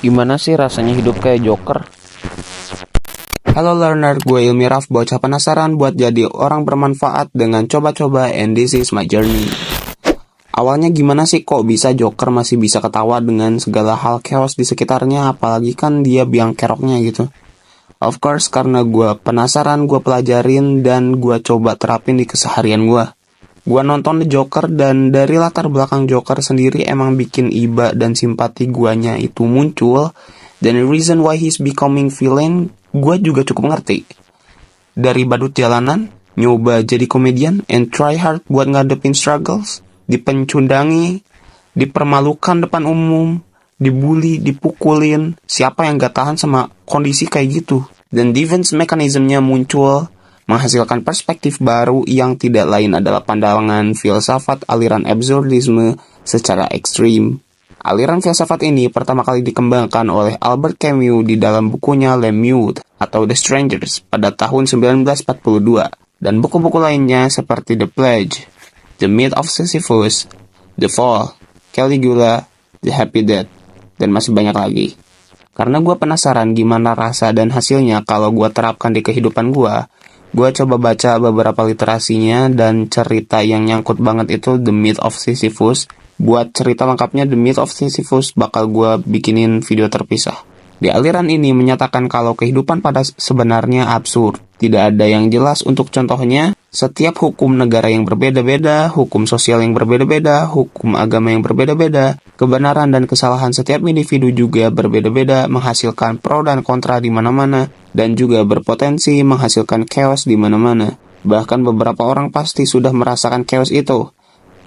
Gimana sih rasanya hidup kayak Joker? Halo learner, gue Ilmiraf, bocah penasaran buat jadi orang bermanfaat dengan coba-coba, and this is my journey. Awalnya gimana sih kok bisa Joker masih bisa ketawa dengan segala hal chaos di sekitarnya, apalagi kan dia biang keroknya gitu. Of course, karena gue penasaran, gue pelajarin, dan gue coba terapin di keseharian gue. Gue nonton The Joker, dan dari latar belakang Joker sendiri emang bikin iba dan simpati guanya itu muncul. Dan the reason why he's becoming villain, gue juga cukup ngerti. Dari badut jalanan, nyoba jadi komedian, and try hard buat ngadepin struggles, dipencundangi, dipermalukan depan umum, dibully, dipukulin, siapa yang gak tahan sama kondisi kayak gitu. Dan defense mechanismnya muncul, menghasilkan perspektif baru yang tidak lain adalah pandangan filsafat aliran absurdisme secara ekstrim. Aliran filsafat ini pertama kali dikembangkan oleh Albert Camus di dalam bukunya Le Muet atau The Strangers pada tahun 1942, dan buku-buku lainnya seperti The Pledge, The Myth of Sisyphus, The Fall, Caligula, The Happy Death, dan masih banyak lagi. Karena gue penasaran gimana rasa dan hasilnya kalau gue terapkan di kehidupan gue coba baca beberapa literasinya, dan cerita yang nyangkut banget itu The Myth of Sisyphus. Buat cerita lengkapnya The Myth of Sisyphus bakal gue bikinin video terpisah. Di aliran ini menyatakan kalau kehidupan pada sebenarnya absurd. Tidak ada yang jelas untuk contohnya. Setiap hukum negara yang berbeda-beda, hukum sosial yang berbeda-beda, hukum agama yang berbeda-beda, kebenaran dan kesalahan setiap individu juga berbeda-beda, menghasilkan pro dan kontra di mana-mana, dan juga berpotensi menghasilkan chaos di mana-mana. Bahkan beberapa orang pasti sudah merasakan chaos itu.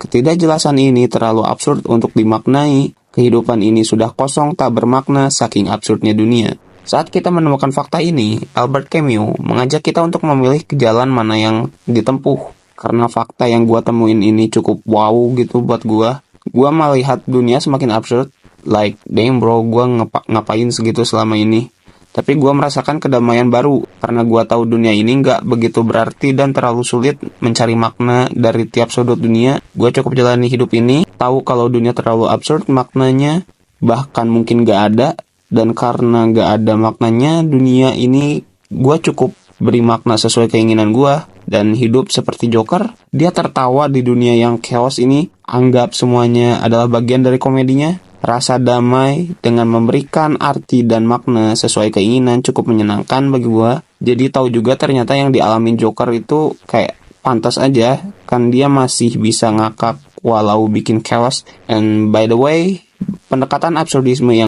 Ketidakjelasan ini terlalu absurd untuk dimaknai. Kehidupan ini sudah kosong, tak bermakna, saking absurdnya dunia. Saat kita menemukan fakta ini, Albert Camus mengajak kita untuk memilih ke jalan mana yang ditempuh. Karena fakta yang gua temuin ini cukup wow gitu buat gua. Gua melihat dunia semakin absurd. Like, damn bro, gua ngapain segitu selama ini. Tapi gue merasakan kedamaian baru, karena gue tahu dunia ini nggak begitu berarti dan terlalu sulit mencari makna dari tiap sudut dunia. Gue cukup jalani hidup ini, tahu kalau dunia terlalu absurd maknanya, bahkan mungkin nggak ada. Dan karena nggak ada maknanya, dunia ini gue cukup beri makna sesuai keinginan gue. Dan hidup seperti Joker, dia tertawa di dunia yang chaos ini, anggap semuanya adalah bagian dari komedinya. Rasa damai dengan memberikan arti dan makna sesuai keinginan cukup menyenangkan bagi gua. Jadi tahu juga ternyata yang dialamin Joker itu kayak pantas aja, kan dia masih bisa ngakak walau bikin chaos. And by the way, pendekatan absurdisme yang